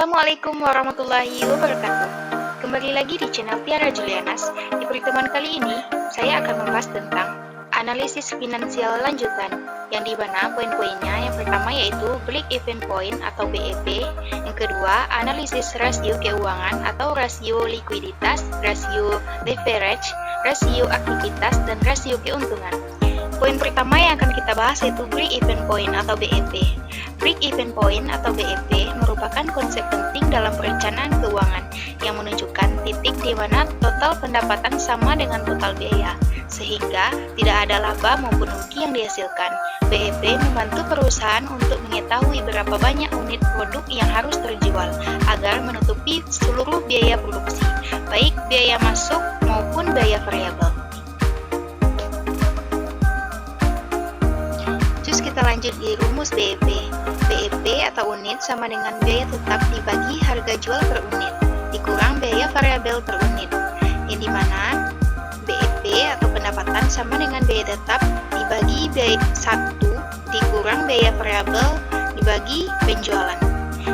Assalamualaikum warahmatullahi wabarakatuh. Kembali lagi di channel Tiara Julianas. Di pertemuan kali ini, saya akan membahas tentang analisis finansial lanjutan, yang dimana poin-poinnya yang pertama yaitu break even point atau BEP, yang kedua analisis rasio keuangan atau rasio likuiditas, rasio leverage, rasio aktivitas, dan rasio keuntungan. Poin pertama yang akan kita bahas yaitu break even point atau BEP. Break even point atau BEP merupakan konsep penting dalam perencanaan keuangan yang menunjukkan titik di mana total pendapatan sama dengan total biaya, sehingga tidak ada laba maupun rugi yang dihasilkan. BEP membantu perusahaan untuk mengetahui berapa banyak unit produk yang harus terjual agar menutupi seluruh biaya produksi, baik biaya masuk maupun biaya variabel. Kita lanjut di rumus BEP. BEP atau unit sama dengan biaya tetap dibagi harga jual per unit dikurang biaya variabel per unit, yang dimana BEP atau pendapatan sama dengan biaya tetap dibagi biaya 1 dikurang biaya variabel dibagi penjualan.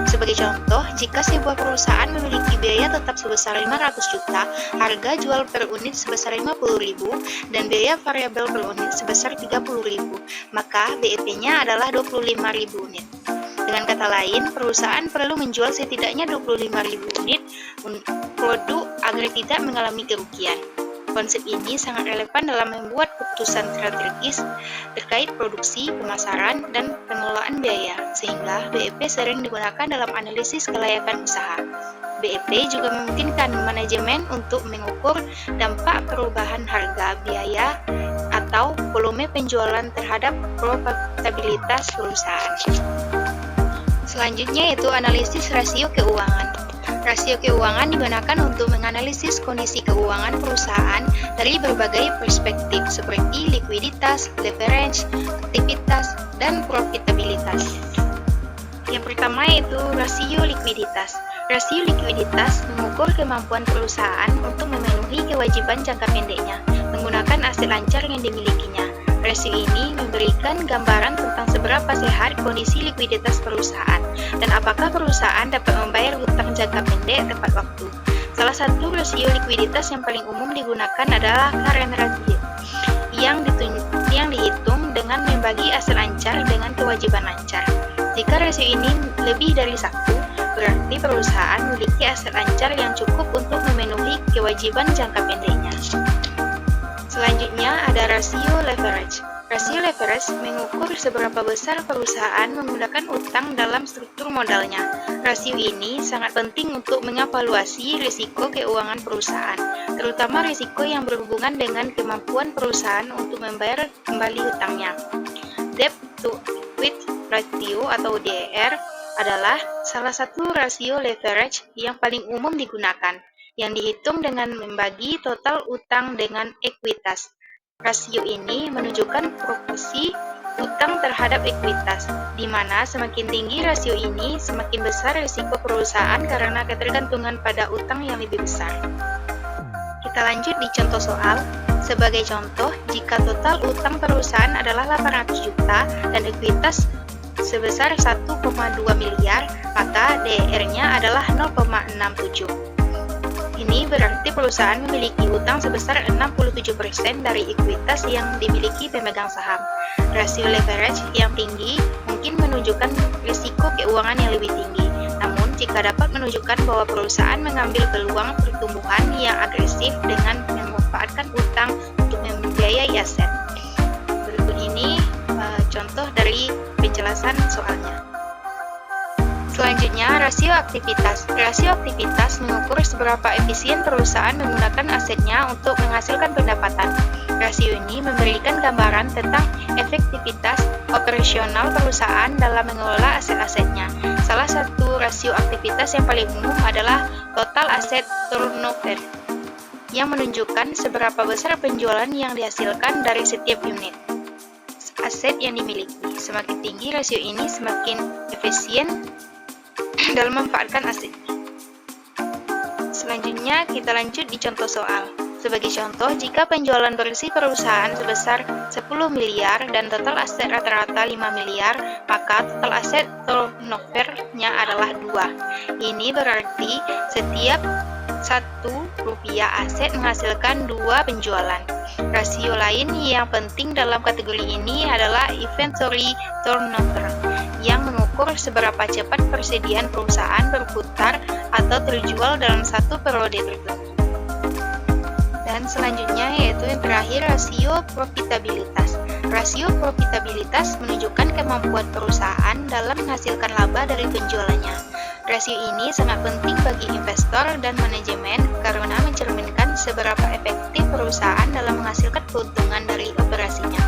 Sebagai contoh, jika sebuah perusahaan memiliki biaya tetap sebesar 500 juta, harga jual per unit sebesar 50.000, dan biaya variabel per unit sebesar 30.000, maka BEP-nya adalah 25.000 unit. Dengan kata lain, perusahaan perlu menjual setidaknya 25.000 unit produk agar tidak mengalami kerugian. Konsep ini sangat relevan dalam membuat keputusan strategis terkait produksi, pemasaran, dan pengelolaan biaya, sehingga BEP sering digunakan dalam analisis kelayakan usaha. BEP juga memungkinkan manajemen untuk mengukur dampak perubahan harga, biaya, atau volume penjualan terhadap profitabilitas perusahaan. Selanjutnya yaitu analisis rasio keuangan. Rasio keuangan digunakan untuk menganalisis kondisi keuangan perusahaan dari berbagai perspektif seperti likuiditas, leverage, aktivitas, dan profitabilitas. Yang pertama yaitu rasio likuiditas. Rasio likuiditas mengukur kemampuan perusahaan untuk memenuhi kewajiban jangka pendeknya menggunakan aset lancar yang dimilikinya. Rasio ini memberikan gambaran tentang seberapa sehat kondisi likuiditas perusahaan dan apakah perusahaan dapat membayar hutang jangka pendek tepat waktu. Salah satu rasio likuiditas yang paling umum digunakan adalah current ratio, yang dihitung dengan membagi aset lancar dengan kewajiban lancar. Jika rasio ini lebih dari 1, berarti perusahaan memiliki aset lancar yang cukup untuk memenuhi kewajiban jangka pendeknya. Selanjutnya ada rasio leverage. Rasio leverage mengukur seberapa besar perusahaan menggunakan utang dalam struktur modalnya. Rasio ini sangat penting untuk mengevaluasi risiko keuangan perusahaan, terutama risiko yang berhubungan dengan kemampuan perusahaan untuk membayar kembali hutangnya. Debt to equity ratio atau DER adalah salah satu rasio leverage yang paling umum digunakan, yang dihitung dengan membagi total utang dengan ekuitas. Rasio ini menunjukkan proporsi utang terhadap ekuitas, di mana semakin tinggi rasio ini, semakin besar risiko perusahaan karena ketergantungan pada utang yang lebih besar. Kita lanjut di contoh soal. Sebagai contoh, jika total utang perusahaan adalah 800 juta dan ekuitas sebesar 1,2 miliar, maka DER-nya adalah 0,67. Ini berarti perusahaan memiliki utang sebesar 67% dari ekuitas yang dimiliki pemegang saham. Rasio leverage yang tinggi mungkin menunjukkan risiko keuangan yang lebih tinggi. Namun, jika dapat menunjukkan bahwa perusahaan mengambil peluang pertumbuhan yang agresif dengan memanfaatkan utang untuk membiayai aset. Berikut ini contoh dari penjelasan soalnya. Selanjutnya, rasio aktivitas. Rasio aktivitas mengukur seberapa efisien perusahaan menggunakan asetnya untuk menghasilkan pendapatan. Rasio ini memberikan gambaran tentang efektivitas operasional perusahaan dalam mengelola aset-asetnya. Salah satu rasio aktivitas yang paling umum adalah total aset turnover, yang menunjukkan seberapa besar penjualan yang dihasilkan dari setiap unit aset yang dimiliki. Semakin tinggi rasio ini, semakin efisien dalam memanfaatkan aset. Selanjutnya kita lanjut di contoh soal. Sebagai contoh, jika penjualan bersih perusahaan sebesar 10 miliar dan total aset rata-rata 5 miliar, maka total aset turnover-nya adalah 2. Ini berarti setiap 1 rupiah aset menghasilkan 2 penjualan. Rasio lain yang penting dalam kategori ini adalah inventory turnover, yang mengukur seberapa cepat persediaan perusahaan berputar atau terjual dalam satu periode tertentu. Dan selanjutnya yaitu yang terakhir, rasio profitabilitas. Rasio profitabilitas menunjukkan kemampuan perusahaan dalam menghasilkan laba dari penjualannya. Rasio ini sangat penting bagi investor dan manajemen karena mencerminkan seberapa efektif perusahaan dalam menghasilkan keuntungan dari operasinya.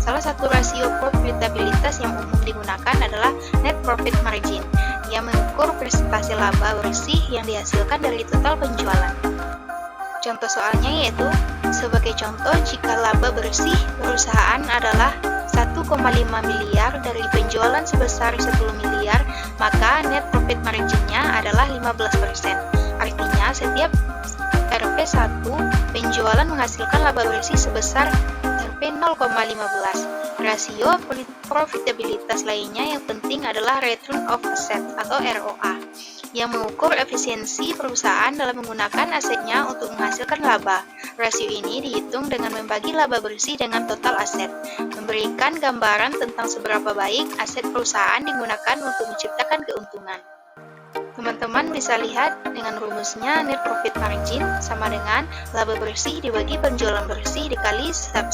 Salah satu rasio profitabilitas yang umum digunakan adalah net profit margin, yang mengukur presentasi laba bersih yang dihasilkan dari total penjualan. Contoh soalnya yaitu, sebagai contoh, jika laba bersih perusahaan adalah 1,5 miliar dari penjualan sebesar 10 miliar, maka net profit margin-nya adalah 15%. Artinya, setiap Rp1 penjualan menghasilkan laba bersih sebesar Rp0,15. Rasio profitabilitas lainnya yang penting adalah return of asset atau ROA, yang mengukur efisiensi perusahaan dalam menggunakan asetnya untuk menghasilkan laba. Rasio ini dihitung dengan membagi laba bersih dengan total aset, memberikan gambaran tentang seberapa baik aset perusahaan digunakan untuk menciptakan keuntungan. Teman-teman bisa lihat dengan rumusnya net profit margin sama dengan laba bersih dibagi penjualan bersih dikali 100.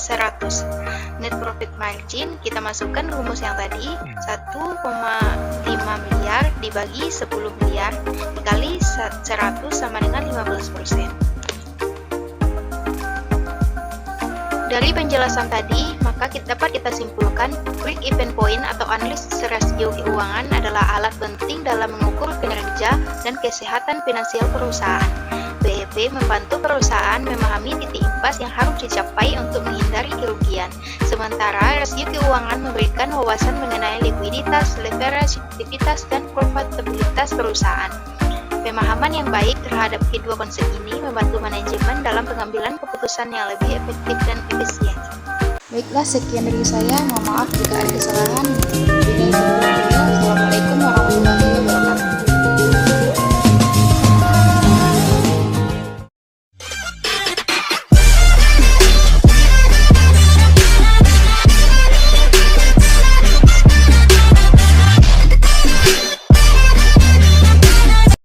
Net profit margin kita masukkan rumus yang tadi, 1,5 miliar dibagi 10 miliar dikali 100 sama dengan 15%. Dari penjelasan tadi, maka dapat kita simpulkan break-even point atau analisis rasio keuangan adalah alat penting dalam mengukur kinerja dan kesehatan finansial perusahaan. BEP membantu perusahaan memahami titik impas yang harus dicapai untuk menghindari kerugian. Sementara rasio keuangan memberikan wawasan mengenai likuiditas, leverage, aktivitas, dan profitabilitas perusahaan. Pemahaman yang baik terhadap kedua konsep ini membantu manajemen dalam pengambilan keputusan yang lebih efektif dan efisien. Baiklah, sekian dari saya. Mohon maaf jika ada kesalahan.